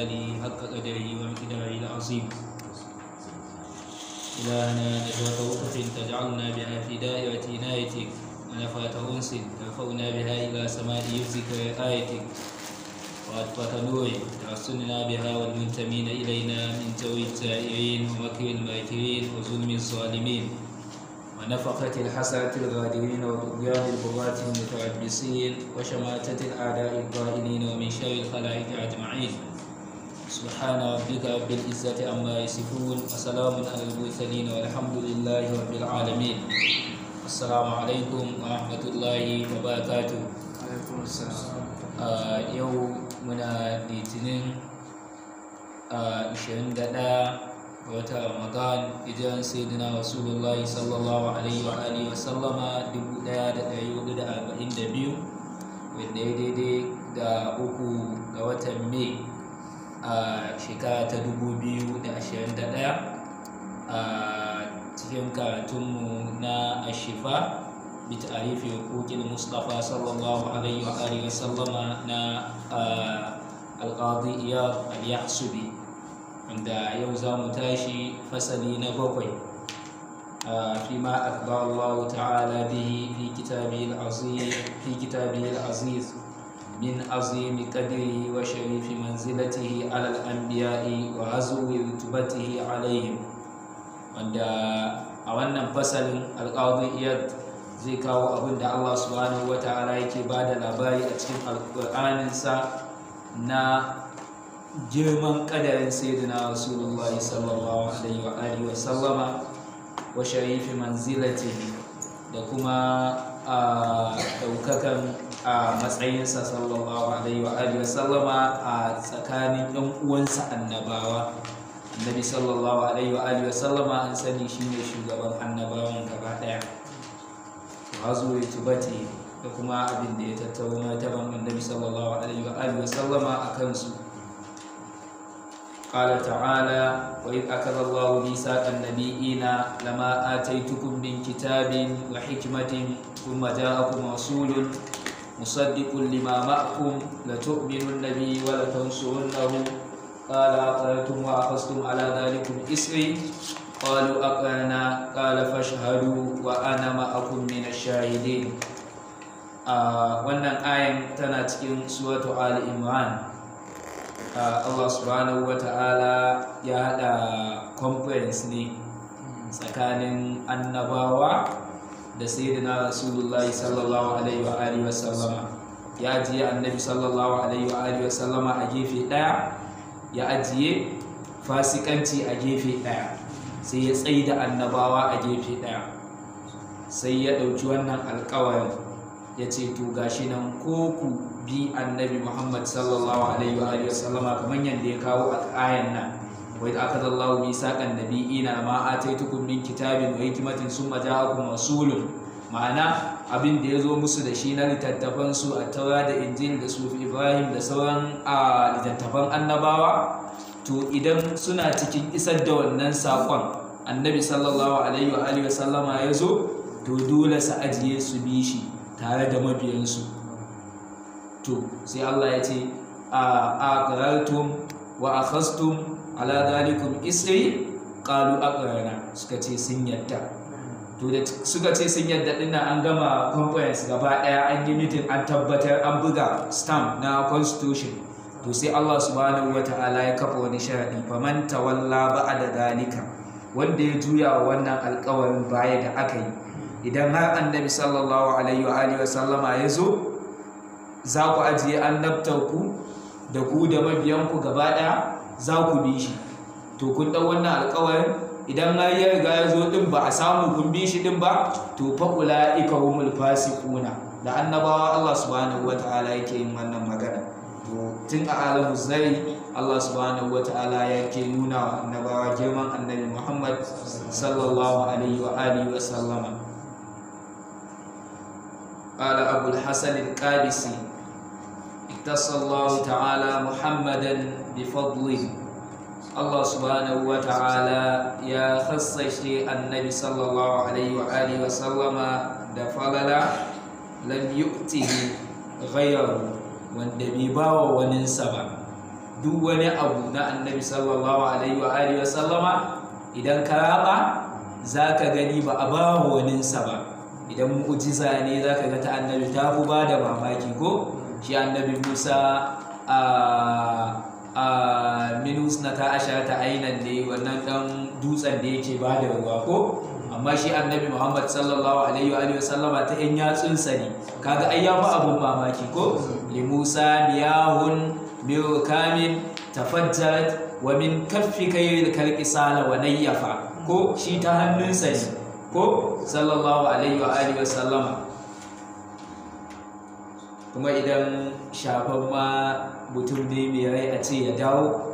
آله حق قدره ومقداره العظيم. إلهنا نجوى توقف تجعلنا بها في دائرة عنايتك ونفات أنس ترفعنا بها إلى سماء يرزك وآيتك وأطفة نورك تحصننا بها والمنتمين إلينا من جور الزائرين ومكر الماكرين وظلم الظالمين ونفقة الحسرة الغادرين وطغيان البغاة المتربصين وشماتة الأعداء الضالين ومن شر الخلائق أجمعين. سبحان ربك رب العزة عما يصفون وسلام على المرسلين والحمد لله رب العالمين. السلام عليكم ورحمة الله وبركاته. Yau muna litinin 21 wata Ramadan, hijiran sayyidina Rasulullah sallallahu alaihi wa alihi wa sallama 1442, wanda ya daidai da 3 ga watan Mai a shekara ta 2021. a cikin karatunmu na ashifa bi ta'rifi huquqil Mustafa sallallahu alaihi wa alihi wa sallama na al-Qadi Iyad al-Yahsubi, wanda yau za mu tashi fasali na 7 فيما أخبر الله تعالى به في كتابه العزيز من عظيم قدره وشريف منزلته على الأنبياء وعزو رتبته عليهم. wanda a wannan fasalin alƙadi Iyad zai kawo abin da Allah subhanahu wa ta'ala yake ba da labari a cikin alƙur'aninsa na girman ƙadarin sayyidina Rasulullahi sallallahu alaihi wa alihi wa sallama wa sharifi manzilatihi, da kuma ɗaukakan a matsayinsa sallallahu alaihi wa alihi wa sallama a tsakanin ɗan uwansa annabawa. Annabi sallallahu alaihi wa alihi wa sallama an sani shine shugaban annabawan gaba daya. Wazu yutubati, da kuma abin da ya tattauna martaban Annabi sallallahu alaihi wa alihi wa sallama akan su. Qala ta'ala: wa idh akadha Allahu mithaqan nabiyina lama ataytukum min kitabin wa hikmatin thumma ja'akum rasulun musaddiqun lima ma'akum la tu'minunna bihi wa la tansurunnahu قال أقررتم وأخذتم على ذلكم إسري قالوا أقررنا قال فاشهدوا وأنا معكم من الشاهدين. wannan ayan tana cikin suratu Ali Imran. Allah subhanahu wa ta'ala ya haɗa conference ne tsakanin annabawa da sayyidina Rasulullahi sallallahu alaihi wa alihi wa sallama. Ya ajiye annabi sallallahu alaihi wa alihi wa sallama a gefe ɗaya, ya ajiye fasikanci a gefe ɗaya, sai ya tsaye da annabawa a gefe ɗaya, sai ya ɗauki wannan alƙawarin ya ce to gashi nan ko ku bi annabi Muhammad sallallahu alaihi wa sallama kamar yadda ya kawo a ayan nan, wa idh akhadha Allahu mithaqan nabiyina ma ataitukum min kitabin wa hikmatin summa ja'akum rasulun. Ma'ana abin da ya zo musu da shi na littattafan su a Taura da Injil da Sufi Ibrahim da sauran littattafan annabawa, to idan suna cikin isar da wannan saƙon annabi sallallahu alaihi wa sallama ya zo, to dole su ajiye su bi shi tare da mabiyansu. To sai Allah ya ce aqrartum wa akhadhtum ala dhalikum isri qalu aqrarna, suka ce sun yadda. To da suka ce sun yadda dinnan an gama conference gaba daya, an yi meeting, an tabbatar, an buga stamp na constitution. To sai Allah subhanahu wata'ala ya kafa wani sharadi: faman tawalla ba'da dalika, wanda ya juya wa wannan alƙawarin baya da aka yi, idan har annabi sallallahu alaihi wa alihi wa sallama ya zo, za ku ajiye annabtar ku da ku da mabiyanku gaba daya, za ku bi shi. To kun dau wannan alƙawarin, idan har ya riga ya zo din ba a samu kun bi shi din ba, to fa ulaika humul fasiquna. Da annabawa Allah subhanahu wataala yake yin wannan magana. To tun a alamu zai Allah subhanahu wataala yake nuna wa annabawa girman annabi Muhammad sallallahu alaihi wa alihi wa sallama. Qala Abu al-Hasan al-Qabisi: ittasa Allah ta'ala Muhammadan bi fadlihi. Allah subhanahu wa ta'ala ya khassashe annabi sallallahu alaihi wa alihi wa sallama da falala lam yu'tihi ghayrahu, wanda bai bawa waninsa ba. duk wani abu na annabi sallallahu alaihi wa alihi wa sallama idan ka raba zaka gani ba a ba waninsa ba. Idan mu'jiza ne zaka ga ta annabi ta fi ba da mamaki ko shi annabi Musa minus na ta asharata ainan ne wannan dan dutsen da yake ba da ruwa ko, amma shi annabi Muhammad sallallahu alaihi wa sallama ta yan yatsunsa ne, kaga ai ya fi abun mamaki ko. li Musa miyahun kamin tafajjarat wa min kaffika kalqi sala wa nayyafa ko, shi ta hannunsa ne ko sallallahu alaihi wa sallama. Kuma idan shafan ma mutum ne mai rai a ce ya dawo,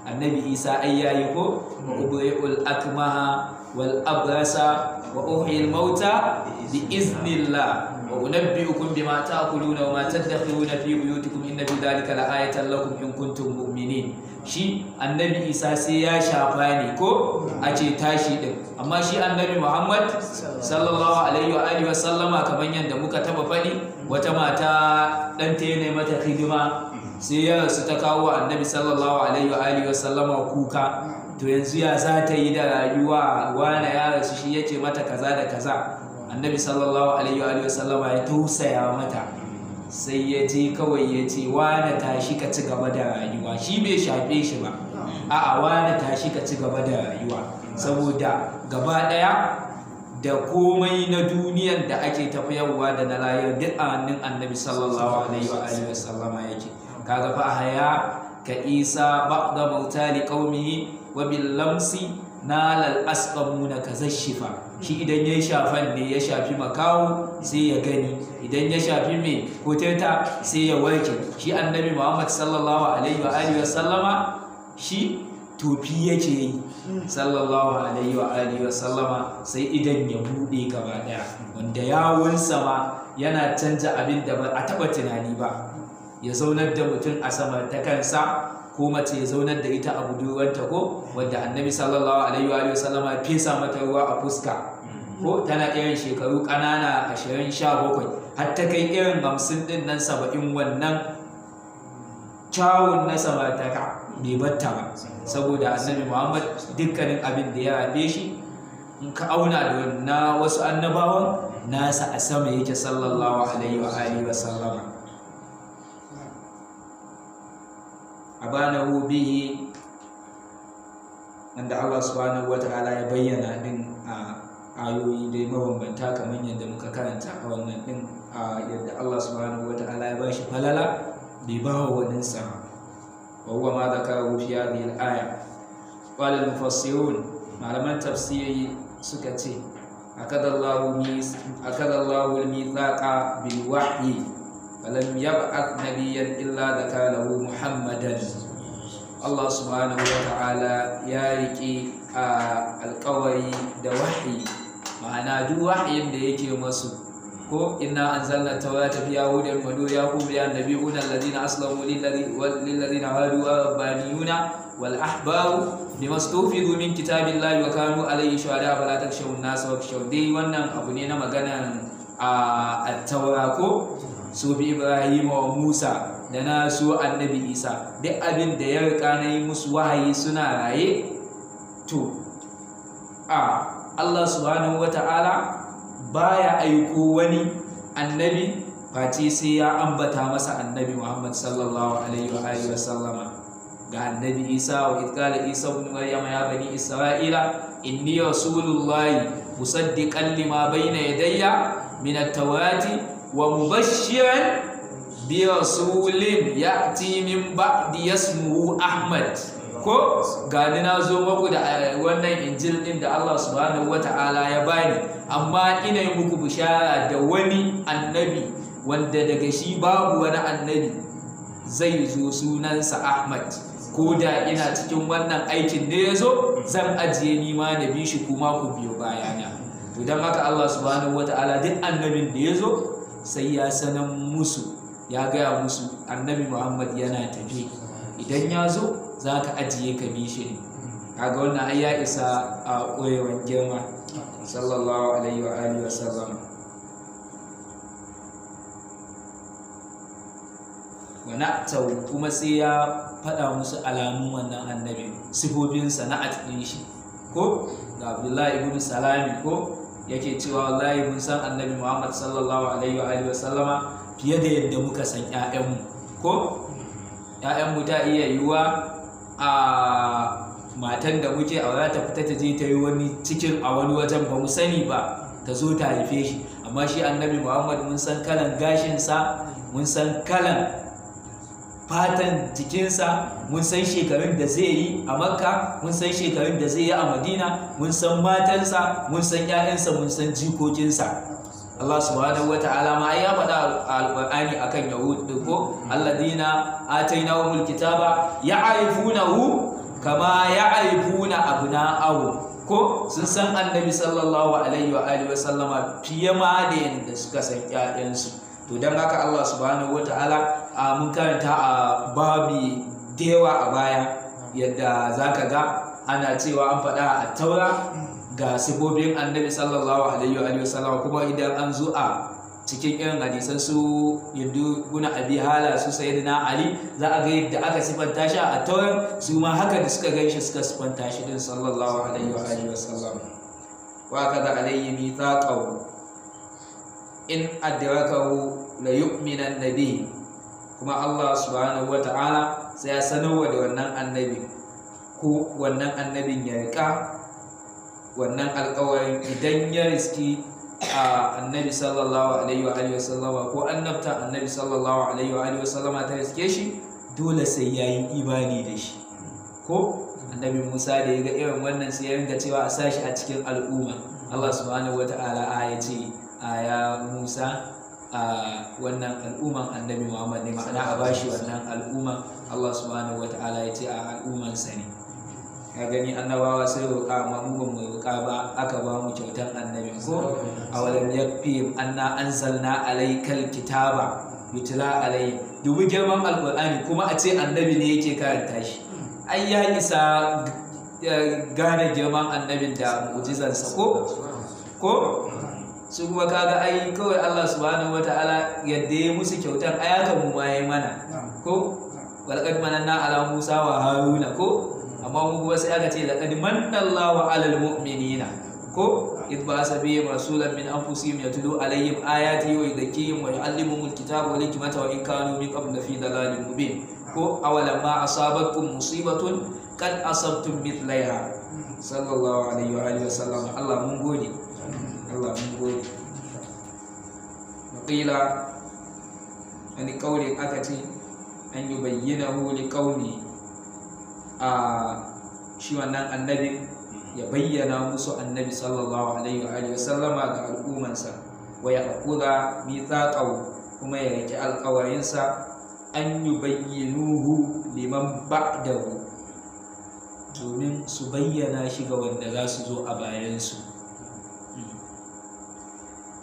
annabi Isa ai yayi ko ubri'ul akmaha wal abrasa wa uhyil mauta bi iznillah wa unabbi'ukum bima ta'kuluna wa ma tadakhiruna fi buyutikum inna fi dhalika la'ayatan lakum in kuntum mu'minin. Shi annabi Isa sai ya shafa ne ko a ce tashi din, amma shi annabi Muhammad sallallahu alaihi wa sallama kamar yadda muka taba faɗi, wata mata ɗanta ya mata hidima sai ya rasu, ta kawo annabi sallallahu alaihi wa sallama kuka, to yanzu ya za ta yi da rayuwa, wane ya rasu shi yake mata kaza da kaza. Annabi sallallahu alaihi wa sallama ya tausaya mata, sai ya je kawai ya ce wane tashi ka ci gaba da rayuwa, shi bai shafe shi ba, a'a wane tashi ka ci gaba da rayuwa, saboda gaba ɗaya da komai na duniyan da ake tafiyarwa da na layar duk a hannun annabi sallallahu alaihi wa sallama yake. Kaga fa haya ka Isa ba'da mauta li qaumihi wa bil lamsi nalal asqamuna kazashifa. Shi idan ya shafan ne ya shafi makawo sai ya gani, idan ya shafi mai koteta sai ya warke. Shi annabi Muhammad sallallahu alaihi wa sallama shi tofi yake yi sallallahu alaihi wa sallama, sai idan ya bude gaba daya, wanda yawunsa ma yana canja abin da ba a taba tunani ba. Ya zaunar da mutum a sama ta kansa, ko mace ya zaunar da ita a budurwanta ko, wanda annabi sallallahu alaihi wa sallama ya fesa mata ruwa a fuska ko, tana irin shekaru ƙanana 20-17 har ta kai irin 50 din nan 70, wannan kyawun na samartaka bai batta ba, saboda annabi Muhammad dukkanin abin da ya rabe shi in ka auna da na wasu annabawan nasa a sama yake sallallahu alaihi wa sallama. Abanahu bihi, wanda Allah subhanahu wa ta'ala ya bayyana din a ayoyi dai mabambanta kamar yadda muka karanta a wannan din, yadda Allah subhanahu wa ta'ala ya bashi falala bai ba wa waninsa, wa huwa ma dhakarahu fi hadhihi al-aya. Qala al-mufassirun, malaman tafsiri suka ce akadallahu al-mithaqa bil wahyi falam yab'ath nabiyyan illa dhakara lahu Muhammadan. Allah subhanahu wa ta'ala ya riƙe alƙawari da wahyi, ma'ana duk wahyin da yake masu ko inna anzalna tawrata fiha hudan wa nur yaqum biha nabiyuna alladhina aslamu lil ladina hadu wa rabbaniyuna wal ahbaru bima stufidu min kitabillahi wa kanu alayhi shuhada fala takshawun nas wakhshaw. Dai wannan abu ne na maganan at-tawra ko su bi Ibrahim wa Musa da na su annabi Isa, duk abin da ya rika na yi musu wahayi suna raye, to Allah subhanahu wa ta'ala baya aiko wani annabi face sai ya ambata masa annabi Muhammad sallallahu alaihi wa sallama. Ga annabi Isa, wa idh qala Isa ibn Maryam ya bani Isra'ila inni rasulullahi musaddiqan lima bayna yadayya min at-taurati wa mubashshiran bi rasulin ya'ti min ba'di yasmuhu Ahmad. Ko gani na zo muku da wannan injil din da Allah subhanahu wata'ala ya bani, amma ina yi muku bishara da wani annabi wanda daga shi babu wani annabi zai zo, sunansa Ahmad. Ko da ina cikin wannan aikin ne ya zo, zan ajiye ni ma na bi shi kuma ku biyo bayana. To don haka Allah subhanahu wata'ala duk annabin da ya zo sai ya sanan musu, ya gaya musu annabi Muhammad yana tafi, idan ya zo za ka ajiye ka bi shi. Kaga wannan ai ya isa a koyewan girma sallallahu alaihi wa sallam. Wa na'tau, kuma sai ya faɗa musu alamun wannan annabi, sifofinsa na atɗin shi ko ga Abdullahi ibn Salami ko yake cewa wallahi mun san annabi Muhammad sallallahu alaihi wa sallama fiye da yadda muka san ƴaƴanmu ko ƴaƴanmu ta iya yiwuwa a matan da muke aura ta fita ta je ta yi wani cikin a wani wajen ba mu sani ba ta zo ta haife shi, amma shi annabi Muhammad mun san kalan gashinsa, mun san kalan fatan jikinsa, mun san shekarun da zai yi a Makka, mun san shekarun da zai yi a Madina, mun san matansa, mun san ƴaƴansa, mun san jikokinsa. Allah subhanahu wa ta'ala ma ya faɗa alƙur'ani akan Yahud ko alladina atainahumul kitaba ya'rifunahu kama ya'rifuna abna'ahum ko sun san annabi sallallahu alaihi wa alihi wa sallama fiye ma da yadda suka san ƴaƴansu. To dan haka Allah subhanahu wa ta'ala mun karanta a babi dewa a baya yadda zaka ga ana cewa an faɗa a Taura ga sifofin annabi sallallahu alaihi wa sallam, kuma idan an zo a cikin irin hadisan su yadda guna abi hala su sayyidina Ali za a ga yadda aka sifanta shi a Taurar, su ma haka da suka gaishe suka sifanta shi din sallallahu alaihi wa sallam. Wa kaza alayhi mithaqahu in adrakahu la yu'minan nabi, kuma Allah subhanahu wa ta'ala sai ya sanarwa da wannan annabi ko wannan annabin ya rika wannan alƙawarin idan ya riski a annabi sallallahu alaihi wa sallama ko annabta annabi sallallahu alaihi wa sallama ta riske shi, dole sai ya yi imani da shi ko annabi Musa da ya ga irin wannan sai ya ringa cewa a sashi a cikin al'umma. Allah subhanahu wa ta'ala ya ce ya Musa wannan al'umman annabi Muhammad ne, ma'ana a bashi wannan al'umman. Allah subhanahu wa ta'ala ya ce a al'ummansa ne. Ka gani annabawa sai roƙa, amma mu ba mu roƙa ba, aka ba mu kyautar annabi ko awalam yakfihim anna anzalna alaykal kitaba yutla alayhi. Dubi girman alqur'ani kuma a ce annabi ne yake karanta shi, ai ya isa gane girman annabin da mu'jizansa ko su kuma kaga ai kawai Allah subhanahu wataala yadda ya musu kyautar ayatan mu ma yayi mana ko walaqad mananna ala Musa wa Haruna ko, amma mu kuma sai aka ce laqad manallahu alal mu'minina ko id ba'asa bihim rasulan min anfusihim yatlu alaihim ayati wa yuzakkihim wa yu'allimuhumul kitaba wal hikmata wa in kanu min qabl fi dalalin mubin ko awalam ma asabatkum musibatun qad asabtum mithlaiha sallallahu alaihi wa alihi wasallam. Allah mun gode, Allah mun gode. Qila ani kauli aka ce an yubayyinahu liqaumi, shi wannan annabi ya bayyana musu annabi sallallahu alaihi wa sallama ga al'ummansa, wa ya aqula mithaqahu, kuma ya rike alƙawarinsa, an yubayyinuhu liman ba'dahu, domin su bayyana shi ga wanda za su zo a bayansu.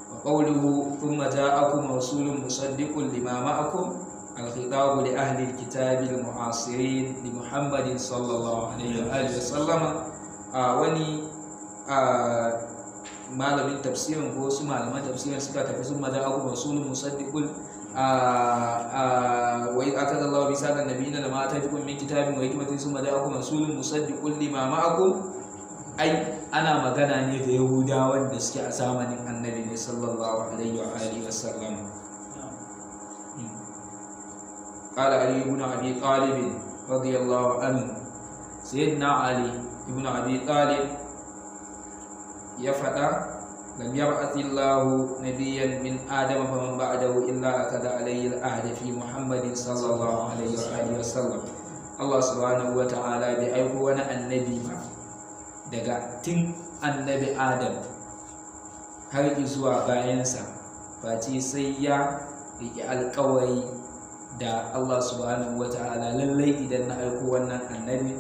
Wa qawluhu thumma ja'akum rasulun musaddiqun lima ma'akum الخطاب لأهل الكتاب المعاصرين لمحمد صلى الله عليه وآله وسلم. wani malamin tafsirin ko su malaman tafsirin suka tafi sun maza aku rasulun musaddiqul wa idh akada Allahu bisaqa nabiyina lama ataitukum min kitabin wa hikmatin sun maza aku rasulun musaddiqul lima ma'akum, ai ana magana ne da Yahudawan da suke a zamanin annabi ne sallallahu alaihi wa alihi wasallam. قال علي بن أبي طالب رضي الله عنه، سيدنا علي بن أبي طالب يفعل لم يبعث الله نبيا من آدم فمن بعده إلا أخذ عليه العهد في محمد صلى الله عليه وآله وسلم. الله سبحانه وتعالى بأيكو وانا النبي daga tun annabi Adam har zuwa bayansa, face sai ya riƙe alƙawari da Allah subhanahu wata'ala, lallai idan na aiko wannan annabi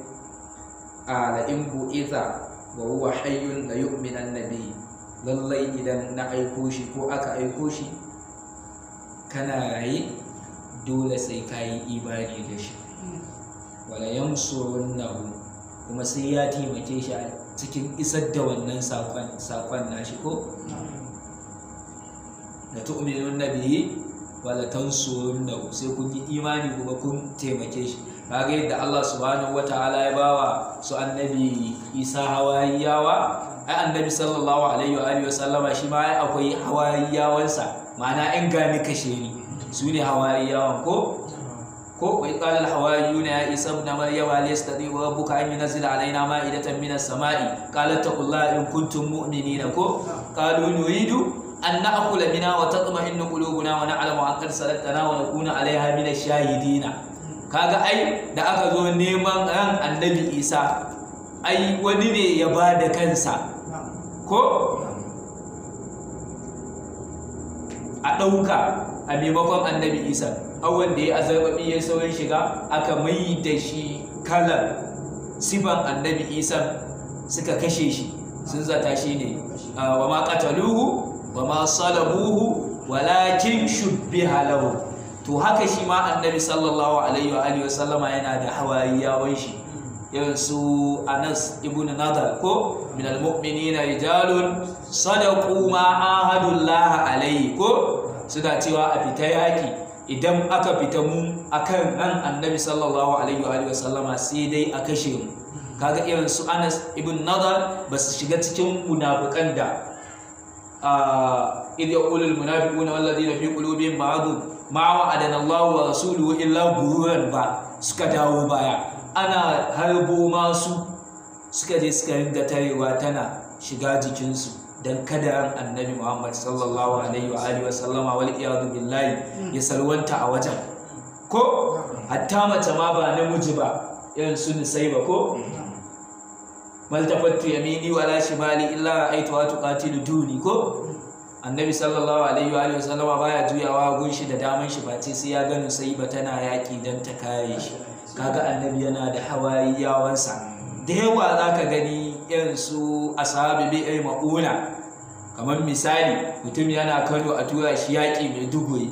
la in bu'itha wa huwa hayyun la yu'minan nabi, lallai idan na aiko shi ko aka aiko shi kana raye dole sai ka yi imani da shi, wala yansurunnahu, kuma sai ya taimake shi a cikin isar da wannan sakon nashi ko la tu'minun nabiyyi wala tansurunnahu, sai kun yi imani kuma kun taimake shi. kaga yadda Allah subhanahu wataala ya bawa su annabi Isa hawariyawa, ai annabi sallallahu alaihi wa alihi wasallama shi ma akwai hawariyawansa, ma'ana in gani kashe ni su ne hawariyawan ko wa qala al-hawariyuna ya Isa ibn Maryam hal yastati'u rabbuka an yunzila alaina ma'idatan minas sama'i qala taqullaha in kuntum mu'minina ko qalu nuridu an na'kula minha wa tatma'innu qulubuna wa na'lamu an qad sadaqtana wa nakuna 'alayha minash shahidina. Kaga ai da aka zo neman ran annabi Isa ai wani ne ya bada kansa ko a ɗauka a maimakon annabi Isa, awon da ya azarbaɓi ya saurin shiga aka mai da shi kalar sifan annabi Isa suka kashe shi, sun zata shi ne wa ma qataluhu wa ma salabuhu walakin shubbiha lahu. To haka shi ma annabi sallallahu alaihi wa alihi wasallama yana da hawariyawan shi irin su Anas ibn Nadar ko min almu'minina rijalun sadaqu ma ahadullah alaihi ko suna cewa a fita yaki idan aka fita mu akan ran annabi sallallahu alaihi wa alihi wasallama sai dai a kashe mu. Kaga irin su Anas ibn Nadar ba su shiga cikin munafikan da idh yaqulul munafiquna wal ladina fi qulubihim maradun ma wa'adana Allahu wa rasuluhu illa gururan ba, suka dawo baya ana harbo masu suka je suka ringa tarewa tana shiga jikinsu don kada ran annabi Muhammad sallallahu alaihi wa alihi wa sallama wal iyadu billahi ya salwanta a wajen ko hatta mace ma ba namiji ba irin su Nusayba ko maltafattu yamini wala shimali illa ra'aytuha tuqatilu duni ko annabi sallallahu alaihi wa alihi wa sallama baya juyawa gunshi da daman shi face sai ya ga Nusayba tana yaki dan ta kare shi. Kaga annabi yana da hawariyawansa da yawa zaka gani irin su ashabi bi'ai mauna, kamar misali mutum yana Kano a tura shi yaki mai duguri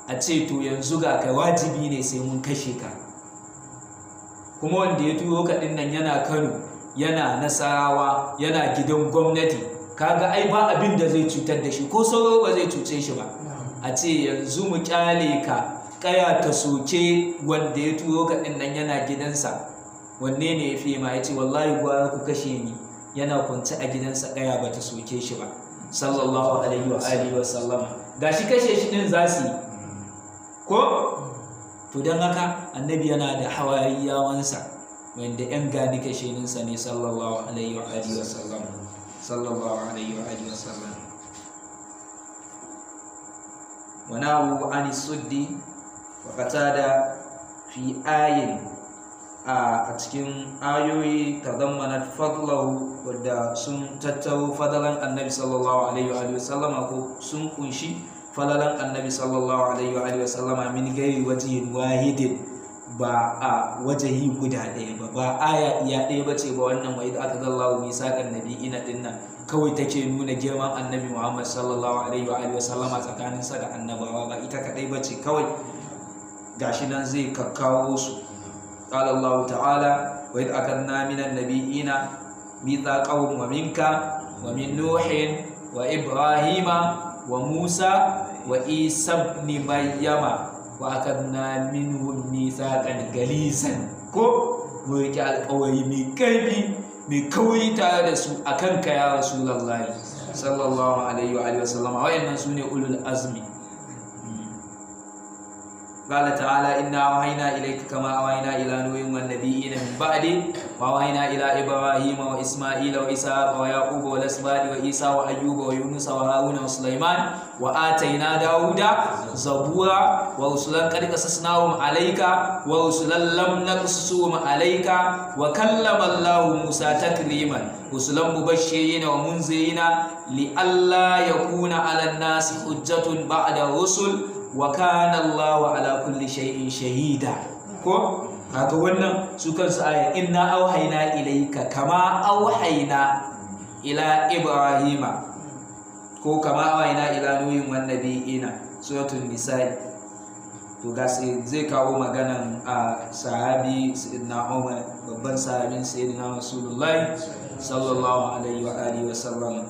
a ce to yanzu ga kai wajibi ne sai mun kashe ka, kuma wanda ya turo ka din nan yana Kano yana Nasarawa yana gidan gwamnati, kaga ai ba abin da zai cutar da shi ko sauro ba zai cuce shi ba. A ce yanzu mu kyale ka kaya ta soke wanda ya turo ka din nan yana gidansa, wanne ne ya fi ma? Ya ce wallahi gwara ku kashe ni yana kwance a gidansa kaya ba ta soke shi ba sallallahu alaihi wa alihi wa sallama. Gashi kashe shi din zasu ko to dan haka annabi yana da hawariyawansa wanda yan gani kashe ninsa ne sallallahu alaihi wa alihi wa sallama sallallahu alaihi wa alihi wa sallam. Wa nahu an suddi wa qatada fi ayin a cikin ayoyi tadammanat fadlahu wadda sun tattaro fadalan annabi sallallahu alaihi wa alihi wa sallama ko sun kunshi falalan annabi sallallahu alaihi wa alihi wa sallama min gairi wajhin wahidin, ba a wajahi guda ɗaya ba, ba aya iya ɗaya bace ba wannan wa idh akadallahu misaqan nabiyina dinnan kawai take nuna girman annabi Muhammad sallallahu alaihi wa alihi wa sallama tsakanin sa da annabawa, ba ita kadai bace kawai, gashi nan zai kakkawo su. qala Allah ta'ala wa idh akadna minan nabiyina mithaqahum wa minka wa min nuhin wa ibrahima wa Musa wa Isa ibn Maryama wa akadna minhum mithaqan galisan ko mu rike alƙawari mai kaifi mai kauri tare da su akan ka ya Rasulullahi sallallahu alaihi wa alihi wasallam. Wayannan sune ulul azmi. قال تعالى إنا أوحينا إليك كما أوحينا إلى نوح والنبيين من بعده وأوحينا إلى إبراهيم وإسماعيل وإسحاق ويعقوب والأسباط وعيسى وأيوب ويونس وهارون وسليمان وآتينا داود زبورا ورسلا قد قصصناهم عليك ورسلا لم نقصصهم عليك وكلم الله موسى تكليما رسلا مبشرين ومنذرين لئلا يكون على الناس حجة بعد الرسل wa kana Allahu ala kulli shay'in shahida ko kaga wannan su kansu aya inna auhayna ilayka kama auhayna ila ibrahima ko kama auhayna ila nuhin wan nabiyina suratul nisa. to ga zai kawo maganan sahabi sayyidina Umar, babban sahabin sayyidina Rasulullahi sallallahu alaihi wa alihi wa sallam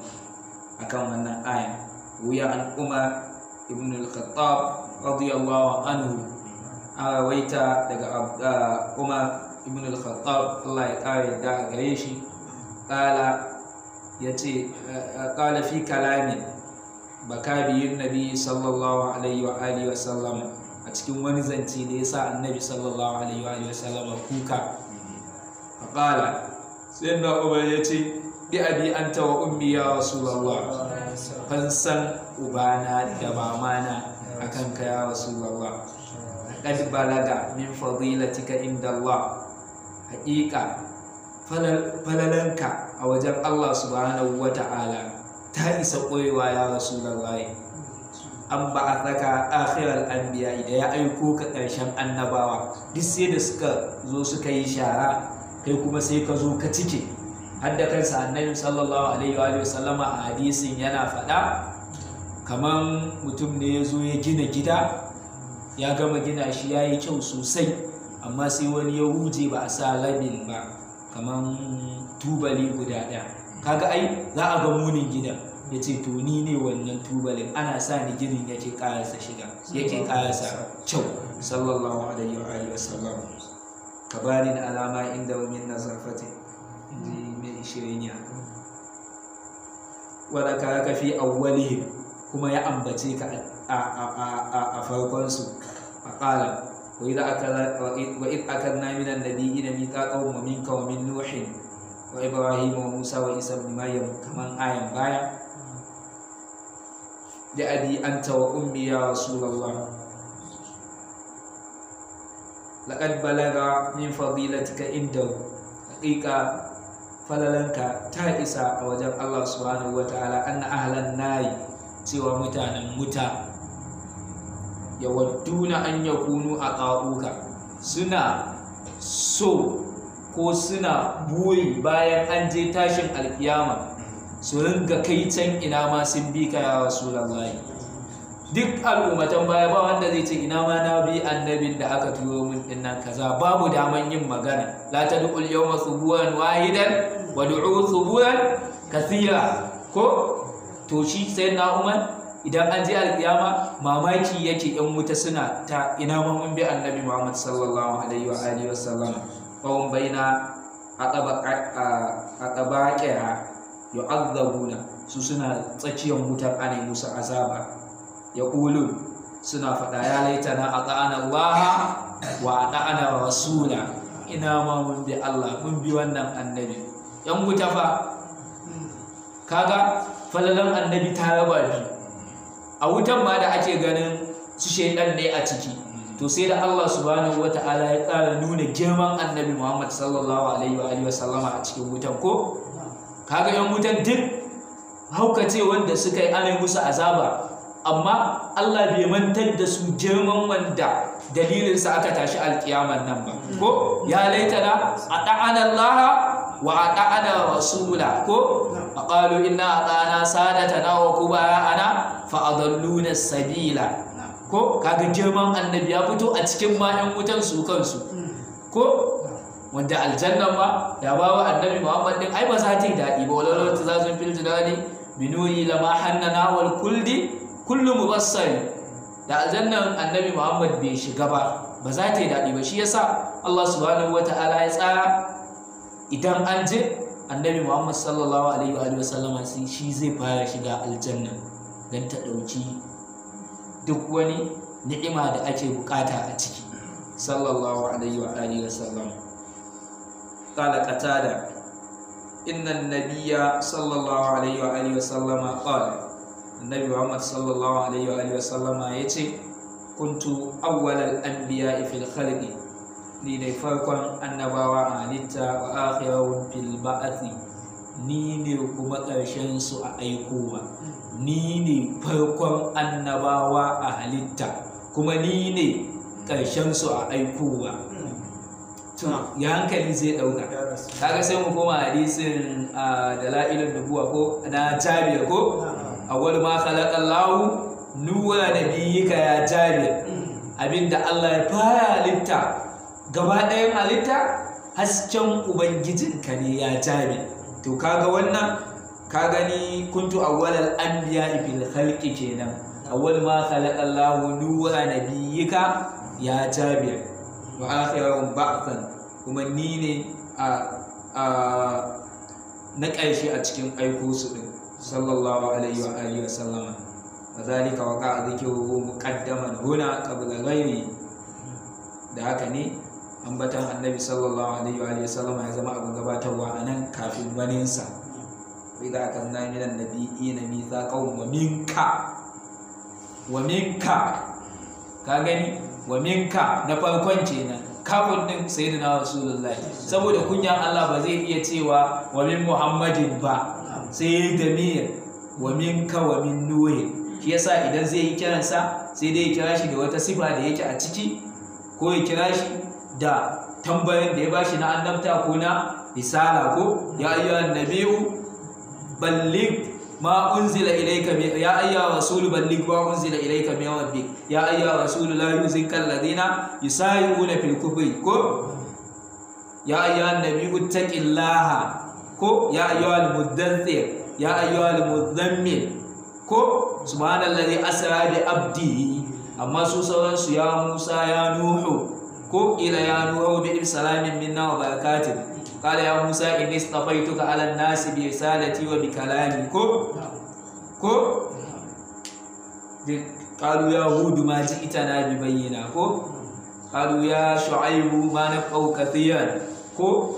akan wannan aya. Wuya an Umar ibn al-Khattab radiyallahu anhu rawaita daga Umar ibn al-Khattab Allah ya kare da gare shi yace qala fi kalami baka biyin nabi sallallahu alaihi wa alihi wa sallam a cikin wani zance da yasa annabi sallallahu alaihi wa alihi wa sallam kuka qala sai na Umar yace bi abi anta wa ummi ya rasulullah fansan ubana da mamana akan ka ya rasulullah qad balaga min fadilatika inda Allah haqiqa falalanka a wajen Allah subhanahu wata'ala ta isa koyewa ya rasulullah an ba'athaka akhiral anbiya da ya aiko ka karshen annabawa duk sai da suka zo suka yi shara kai kuma sai ka zo ka cike hadda kansa annabi sallallahu alaihi wa sallama a hadisin yana faɗa kaman mutum ne ya zo ya gina gida ya gama gina shi ya yi kyau sosai amma sai wani ya huje ba a sa labin ba kaman tubali guda ɗaya kaga ai za a ga munin gidan ya ce to ni ne wannan tubalin ana sa ni ginin yake ƙarasa shiga yake ƙarasa kyau sallallahu alaihi wa sallam kabarin alama inda wa min nazarfati mai shirin ya wadda ka fi awwalihim kuma ya ambace ka a farkonsu a ƙala wa id akadna minan nabiyina mithaqan wa minka wa min nuhin wa ibrahim wa musa wa isa ibn maryam kaman ayan baya da abi anta wa ummi ya rasulullah laqad balaga min fadilatika inda haqiqa falalanka ta isa a wajen Allah subhanahu wataala anna ahlan nari cewa mutanen wuta yawadduna an yakunu aqauka suna so ko suna buri bayan an je tashin alkiyama su ringa kai can ina ma sun bi ka ya rasulullahi duk al'ummatan baya ba wanda zai ce ina ma na bi annabin da aka turo min dinnan kaza babu daman yin magana la tad'ul yawma thuburan wahidan wad'u thuburan kathira ko to shi sai na Umar idan an je alkiyama mamaki yake yan wuta suna ta ina ma mun bi annabi Muhammad sallallahu alaihi wa alihi wasallam qawm baina atabaqiha yu'adzabuna su suna tsakiyar wutar ana musu azaba yaqulun suna fada ya laitana ata'ana Allah wa ata'ana rasula ina ma mun bi Allah mun bi wannan annabi yan wuta fa kaga falalan annabi ta raba biyu a wutan ma da ake ganin su shaidan ne a ciki to sai da Allah subhanahu wata'ala ya ƙara nuna girman annabi Muhammad sallallahu alaihi wa alihi wasallama a cikin wutan ko kaga yan wutan duk haukace wanda suka yi ana musu azaba amma Allah bai mantar da su girman wanda dalilinsa aka tashi alkiyaman nan ba ko ya laitana ata'ana Allah wa ata'ana rasula ko aqalu inna ata'ana sadatana wa kubara'ana fa adalluna sabila ko kaga girman annabi ya fito a cikin ma'an wutan su kansu ko wanda aljanna ma ya bawa annabi Muhammad din ai ba za ta yi dadi ba walalo ta zazun fil jinani binuri lama hannana wal kuldi kullu mubassar da aljannan annabi Muhammad bai shiga ba za ta yi dadi ba shi yasa Allah subhanahu wataala ya tsara idan an je annabi Muhammad sallallahu alaihi wa sallama shi zai fara shiga aljanna dan ta dauki duk wani ni'ima da ake bukata a ciki sallallahu alaihi wa sallam qala qatada inna an-nabiyya sallallahu alaihi wa sallama qala annabi Muhammad sallallahu alaihi wa sallama yace kuntu awwalal anbiya'i fil khalqi ni ne farkon annabawa a halitta wa akhirahum fil ba'thi ni ne kuma ƙarshen su a aikowa ni ne farkon annabawa a halitta kuma ni ne ƙarshen su a aikowa to ya hankali zai dauka kaga sai mu koma hadisin dalailun nubuwa ko na Jabir ko awwal ma khalaqallahu nuwa nabiyyika ya Jabir abinda Allah ya fara halitta gaba ɗayan halitta hasken ubangijinka ne ya Jabir to kaga wannan ka gani kuntu awwalal anbiya fil khalqi kenan awwal ma khalaqa Allahu nura nabiyyika ya Jabir wa akhiruhum ba'than, kuma ni ne na ƙarshe a cikin aiko su din sallallahu alaihi wa alihi wa sallama. وذلك وقع ذكره مقدما هنا قبل غيره. da haka ne ambatan annabi sallallahu alaihi wa sallam ya zama abin gabatarwa a nan kafin waninsa. wai da aka zana minan nabiyina mithaqan wa minka ka gani, wa minka na farkon kenan, kafin din sayyidina rasulullahi, saboda kunyan Allah ba zai iya cewa wa min muhammadin ba, sai da mir wa minka wa min nuhi. shi yasa idan zai yi kiransa sai dai ya kira shi da wata sifa da yake a ciki, ko ya kira shi da tambayin da ya bashi na annabta ko na risala, ko ya ayyuhan nabiyyu balligh ma unzila ilayka ya ayyuha rasul balligh ma unzila ilayka min rabbik ya ayyuha rasul la yuzikal ladina yusayuna fil kufri, ko ya ayyuhan nabiyyu ittaqillaha, ko ya ayyuhal muddaththir ya ayyuhal mudhammil, ko subhanallazi asra bi abdihi. amma su sauransu ya Musa ya Nuhu, ko ila ya Nuhu bi salamin minna wa barakatin, qala ya Musa inni istafaituka ala an-nasi bi risalati wa bi kalami, ko qalu ya Hud ma ji'tana bi bayyina, ko qalu ya Shu'aib ma nafau kathiyan, ko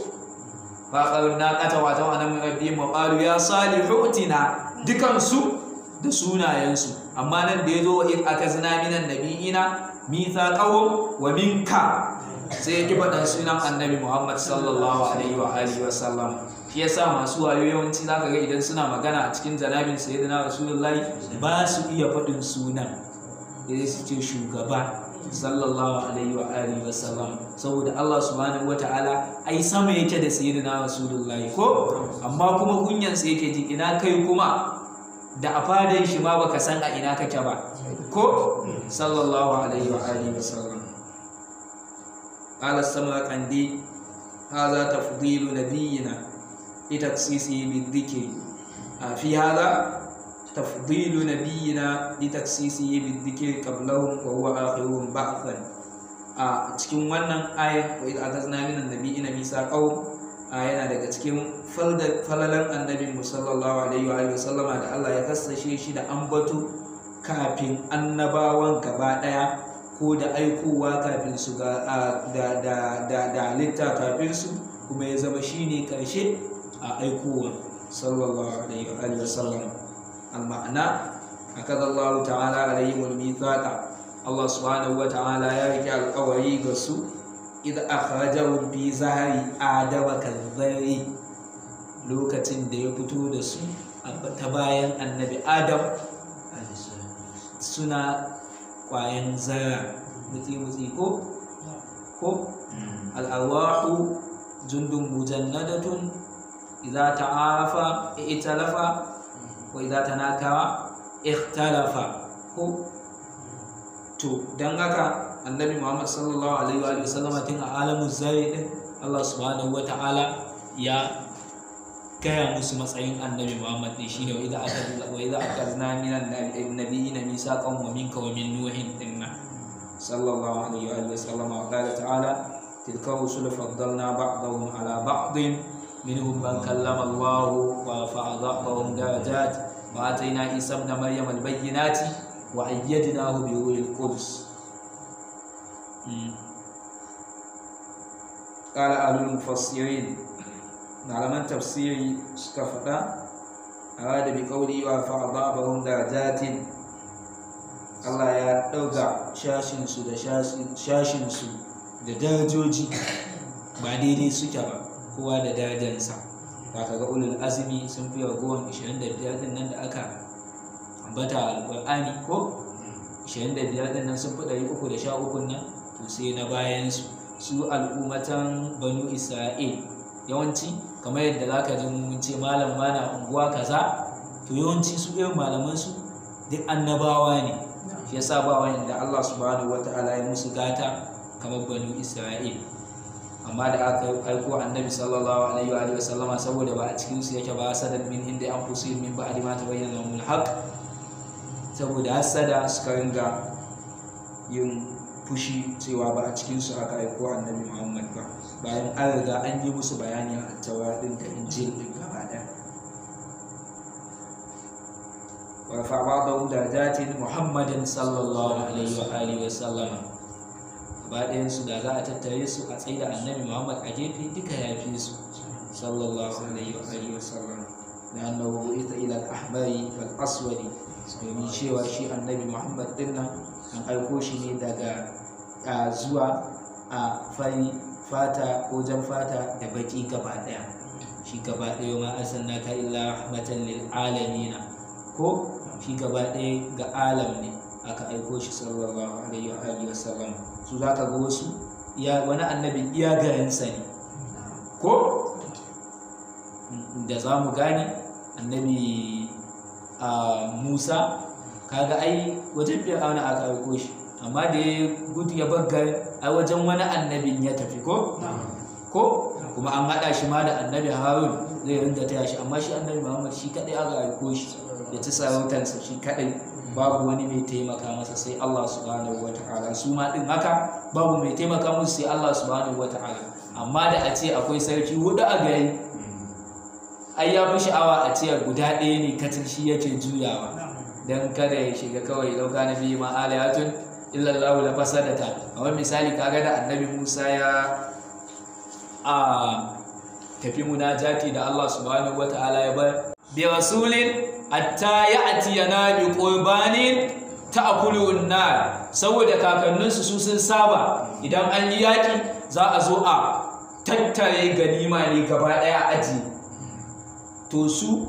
faqalna qatawata wa anam rabbihim wa qalu ya Salihu utina. dukansu da sunayensu, amma nan da ya zo in aka zina minan nabiyina mithaqahum wa minka, sai ya ki faɗan sunan annabi Muhammad sallallahu alaihi wa alihi wa sallam. shi yasa masu wayo yawanci zaka ga idan suna magana a cikin janabin sayyidina rasulullahi ba su iya faɗin sunan, sai su ce shugaba sallallahu alaihi wa alihi wa sallam, saboda Allah subhanahu wataala ai sama yake da sayyidina rasulullahi, ko amma kuma kunyan sa yake ji, ina kai kuma da a fadan shi ma baka san a ina kake ba, ko sallallahu alaihi wa alihi wa sallam. qala as-samarqandi hadha tafdilu nabiyyina li taksisihi bidhikri fi hadha tafdilu nabiyyina li taksisihi bidhikri qablahum wa huwa akhiruhum ba'than. a cikin wannan ayat wa idh akhadna minan nabiyyina mithaqahum yana daga cikin falalan annabin mu sallallahu alaihi wa sallama da Allah ya kassashe shi da ambato kafin annabawan gaba daya, ko da aikowa kafin su da halitta kafin su, kuma ya zama shine karshe a aikowa sallallahu alaihi wa sallam. al-ma'ana akada Allah ta'ala alaihi wal mithaqa, Allah subhanahu wa ta'ala ya rike alƙawari ga su idh akhrajahu bi zahari adama kazzari, lokacin da ya fito da su ta bayan annabi Adam suna kwayan zara mutsi ko al-arwahu jundun mujannadatun idza ta'arafa i'talafa wa idza tanakara ikhtalafa, ko to dan haka annabi Muhammad sallallahu alaihi wa sallam tun a alamun zari din Allah subhanahu wa ta'ala ya gaya musu matsayin annabi Muhammad ne, shine wa idza akazna minan nabiyina misaqan wa minka wa min nuhin dinna sallallahu alaihi wa sallam. wa qala ta'ala tilka rusul faddalna ba'dahum ala ba'din minhum man kallama Allah wa rafa'a ba'dahum darajat wa atayna Isa ibn Maryam al-bayyinati wa ayyadnahu bi ruhil qudus. قال أهل المفسرين malaman tafsiri suka faɗa arada bi qawli wa fa'a ba'dahum darajatin, Allah ya ɗauka shashinsu da darajoji ba daidai suke ba, kowa da darajarsa. ba ka ga ulul azmi sun fi ragowar 25 din nan da aka ambata alqur'ani, ko 25 din nan sun fi 313 nan, to sai na bayan su al'ummatan banu Isra'il yawanci kamar yadda za ka ji mun ce malam mana unguwa kaza, to yawanci su irin malaman su duk annabawa ne, shi yasa ba wanda Allah subhanahu wata'ala ya musu gata kamar banu Isra'il. amma da aka aiko annabi sallallahu alaihi wa sallama saboda ba a cikin su yake ba, sadan min inda an fusi min ba'di ma tabayyana lahumul haqq, saboda hasada suka ringa yin fushi cewa ba a cikinsu aka aiko annabi Muhammad ba, bayan an riga an yi musu bayani a taura din da injil din gaba ɗaya. wa fa ba'dahum darajatin Muhammadin sallallahu alaihi wa alihi wa sallama, gaba ɗayan su da za a tattare su a tsaye da annabi Muhammad a gefe duka ya fi su sallallahu alaihi wa alihi wa sallama, da annahu ita ila al-ahmari wal aswadi, domin cewa shi annabi Muhammad din nan an aiko shi ne daga zuwa a fari fata ko jan fata da baki gaba daya, shi gaba daya ma arsalnaka illa rahmatan lil alamin, ko shi gaba daya ga alam ne aka aiko shi sallallahu alaihi wa alihi wasallam. Su zaka ga wasu wani annabi iya garinsa ne, ko da za mu gane annabi Musa kaga ai wajen Fir'auna aka aiko shi, amma da ya gudu ya baggar a wajen wani annabin ya tafi, ko kuma an haɗa shi ma da annabi Harun zai rinda taya shi, amma shi annabi Muhammad shi kadai aka aiko shi ya ci sarautarsa shi kadai, babu wani mai taimaka masa sai Allah subhanahu wata'ala. Su ma din haka babu mai taimaka musu sai Allah subhanahu wata'ala, amma da a ce akwai sarki hudu a gari, ai ya fi sha'awa a ce guda ɗaya ne katin shi yake juyawa, dan kada ya shiga kawai dauka nabi ma alayatun illallahu la fasadata. A wani misali kaga da annabi Musa ya tafi munajati da Allah subhanahu wataala ya bar bi rasulin hatta ya'tiyana bi qurbanin ta'kulu an-nar, saboda kakanninsu su sun saba idan an yi yaki za a zo a tattare ganima ne gaba daya aji, to su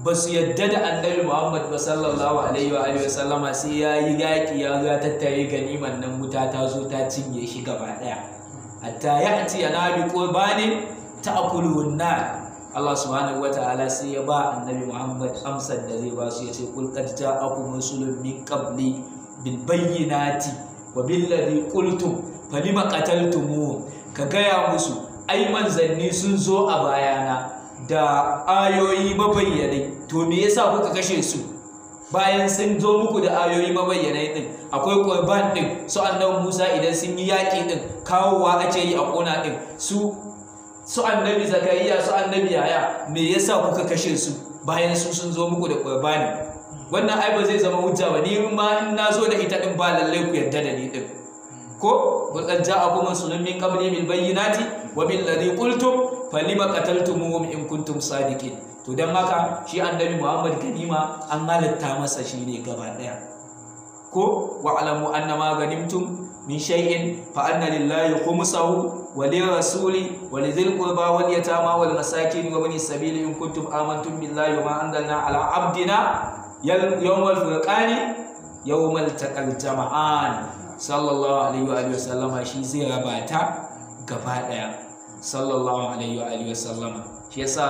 ba su yadda da annabi Muhammad ba sallallahu alaihi wa alihi wasallama sai ya yi yaƙi ya ga tattare ganiman nan, wuta ta zo ta cinye shi gaba ɗaya, hatta ya'ti yana bi qurbanin ta'kuluhu an-nar. Allah subhanahu wa ta'ala sai ya ba annabi Muhammad amsar da zai ba su, yace qul qad ja'akum rusulun min qabli bil bayyinati wa bil ladhi qultum falima qataltumuhum, ka gaya musu ai manzanni sun zo a bayana da ayoyi mabayyanai, to me yasa kuka kashe su bayan sun zo muku da ayoyi mabayyanai din? Akwai qurban din su annabi Musa idan sun yi yaki din kawowa ake yi a kona din, su annabi Zakariya su annabi Yahya, me yasa kuka kashe su bayan su sun zo muku da qurbani? Wannan ai ba zai zama hujja ba, ni ma in na zo da ita din ba lalle ku yarda da ni din, ko qad ja'akum rasulun min qabli bil bayyinati wa bil ladhi qultum falima qataltumuhum in kuntum sadiqin. To dan haka shi annabi Muhammad ganima an halatta masa shi ne gaba daya, ko wa'lamu annama ganimtum min shay'in fa anna lillahi khumsahu wa lirrasuli wa lidhil qurba wal yatama wal masakin wa bani sabili in kuntum amantum billahi wa ma anzalna ala abdina yawmal furqani yawmal taqal jama'an. Sallallahu alaihi wa alihi wasallama shi zai rabata gaba daya sallallahu alaihi wa alihi wasallama. Shi yasa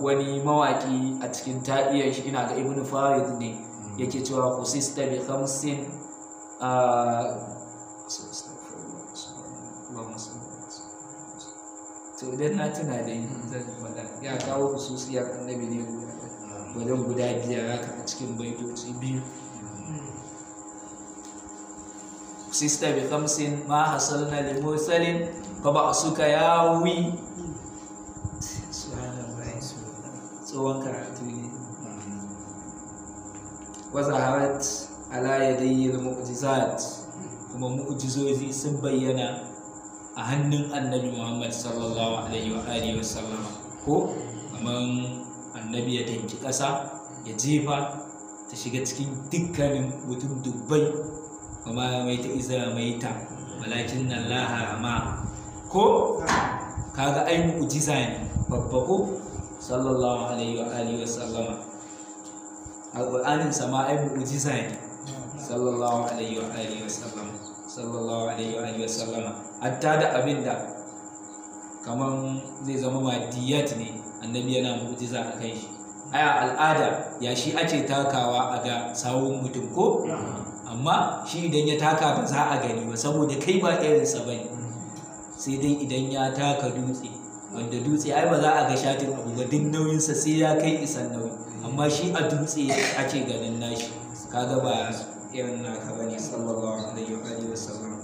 wani mawaki a cikin ta'iyar shi, ina ga Ibn Farid ne, yake cewa khusista bi khamsin to idan na tuna da zan faɗa, ya kawo hususiyar annabi ne wajen guda biyar haka a cikin baitoci biyu. Sista bi khamsin ma hasalna li mursalin fa ba'suka yawi, subhanallahi, tsohon karatu ne. Wa zaharat ala yadayhi al-mu'jizat, kuma mu'jizozi sun bayyana a hannun annabi Muhammad sallallahu alaihi wa alihi wa sallama, ko kaman annabi ya danki ƙasa ya jefa ta shiga cikin dukkanin mutum dubbai, kuma mai ta izra mai ta walakin nan laharama, ko kaga ai mu'jiza ne babba, ko sallallahu alaihi wa alihi wa sallama. Alƙur'anin sama ai mu'jiza ne sallallahu alaihi wa alihi wa sallama, sallallahu alaihi wa alihi wa sallama. Hatta da abinda kaman zai zama madiyat ne, annabi yana mu'jiza a kai shi. Aya al'ada ya shi ake takawa a ga sawun mutum, ko amma shi idan ya taka ba za a gani ba saboda kai ba irinsa ba ne, sai dai idan ya taka dutse, wanda dutse ai ba za a ga shatin abu ba, duk nauyinsa sai ya kai isan nauyi. amma shi a dutse ake ganin nashi, kaga ba irin naka bane sallallahu alaihi wa alihi wasallam.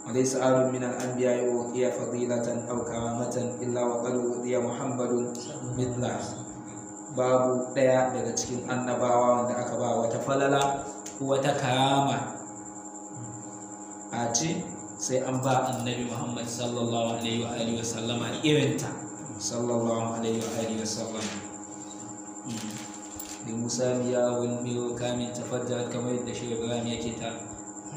وليس آل من الأنبياء أوتي فضيلة أو كرامة إلا وقد أوتي محمد مثله. babu ɗaya daga cikin annabawa wanda aka ba wata falala ko wata karama a ce sai an ba annabi Muhammad sallallahu alaihi wa alihi wasallama irinta sallallahu alaihi wa alihi wasallam. da Musa biya wani kamin tafadda kamar yadda shi Ibrahim yake ta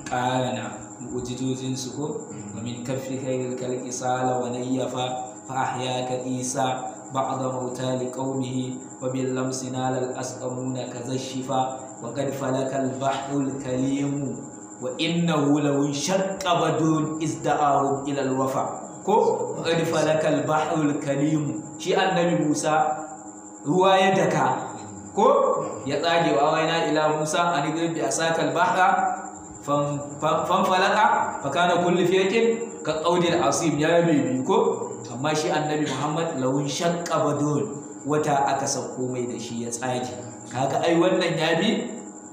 ƙarana mu'jizojin su ko min kafi kai kalki sala wa nayyafa fa ahyaka isa بعض موتى لقومه وباللمس نال الأسقمون كذا الشفا وقد فلك البحر الكريم وإنه لو انشق بدر إذ دعاهم إلى الوفا وقد فلك البحر الكريم شيء النبي موسى رواية دكا يتاجي وأوينا إلى موسى أن يضرب بعصاك البحر فانفلق فكان كل فرق كالطود العظيم يا بيبي amma shi annabi Muhammad lawun shakka badul wata aka sauko mai da shi ya tsage, kaga ai wannan ya bi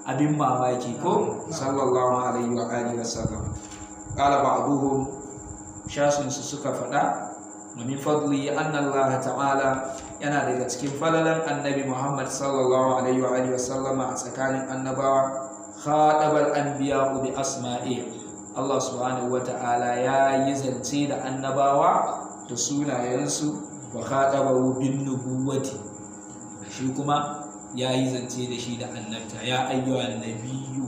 abin mamaki ko sallallahu alaihi wa alihi wasallam. qala ba'duhum shasun su suka fada min fadli anna Allah ta'ala yana daga cikin falalan annabi Muhammad sallallahu alaihi wa alihi wasallama a tsakanin annabawa khadabal anbiya bi asma'i. Allah subhanahu wa ta'ala ya yi zance da annabawa da sunayensu wa khatabahu bin nubuwati, shi kuma ya yi zance da shi da annabta. ya ayyuhan nabiyyu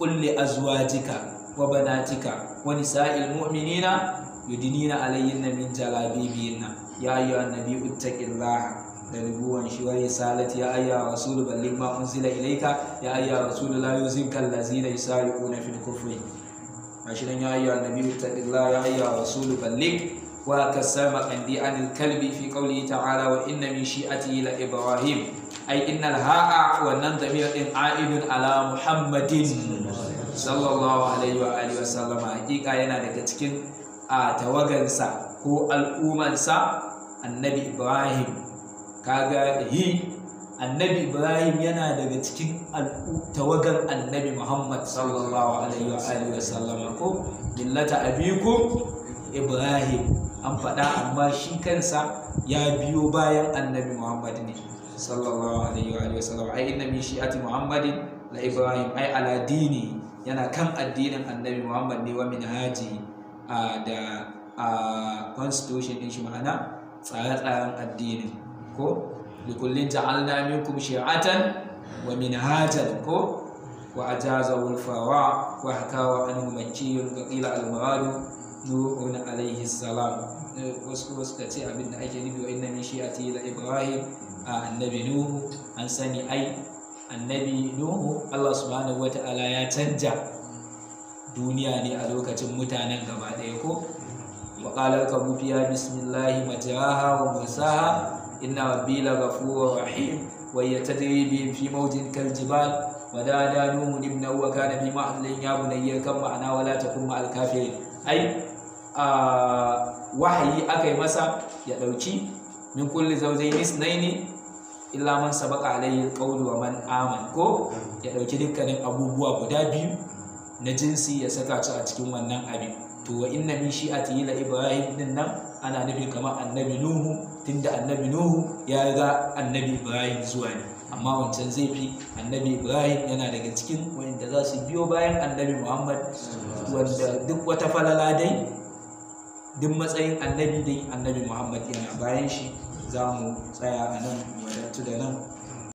qul li azwajika wa banatika wa nisa'il mu'minina yudnina alayhinna min jalabibihinna. ya ayyuhan nabiyyu ittaqillaha da nubuwan shi wa risalati. ya ayyuha rasul balligh ma unzila ilayka. ya ayyuha rasul la yuzinka allazina yusariquna fil kufri. mashidan ya ayyuhan nabiyyu ittaqillaha. ya ayyuha rasul balligh وكسر مقندي عن الكلب في قوله تعالى وإن من شيئته لإبراهيم أي إن الهاء والنضمير عائد على محمد صلى الله عليه وآله وسلم. حقيقة yana daga cikin tawagansa ko al'ummansa annabi Ibrahim. kaga annabi Ibrahim yana daga cikin tawagan annabi Muhammad sallallahu alaihi wa alihi wasallam ko millata abikum Ibrahim an faɗa, amma shi kansa ya biyo bayan annabi Muhammad ne sallallahu alaihi wa sallam. ai inna min shi'ati Muhammadin la Ibrahim, ai ala dini yana kan addinin annabi Muhammad ne wa minhaji da constitution din shi, ma'ana tsare-tsaren addinin ko likullin ja'alna minkum shi'atan wa minhajan ko wa ajazahu al-fawa wa hakawa anhu makkiyun qila al-muradu Nuhun alaihi salam. wasu ka ce abin da ake nufi wa inna min shi'ati la Ibrahim annabi Nuhu. an sani ai annabi Nuhu Allah subhanahu wata'ala ya canja duniya ne a lokacin mutanen gaba ɗaya ko wa qala kabu fiya bismillahi majraha wa mursaha inna rabbi laghafurur rahim wa yatadri bihim fi mawjin kal jibal wa dada nuhu ibnahu wa kana fi ma'lin ya bunayya kam ma'ana wala takun ma'al kafirin. ai wahayi aka yi masa ya ɗauki min kulli zawjayn isnaini illa man sabaqa alayhi alqawlu wa man aman ko ya ɗauki dukkanin abubuwa guda biyu na jinsi ya saka su a cikin wannan abin. to wa inna min shi'ati la Ibrahim din nan ana nufin kamar annabi Nuhu, tunda annabi Nuhu ya ga annabi Ibrahim zuwa ne, amma wancan zai fi annabi Ibrahim yana daga cikin wanda za su biyo bayan annabi Muhammad, wanda duk wata falala dai duk matsayin annabi dai annabi Muhammad yana bayan shi. za mu tsaya a nan wadatu da nan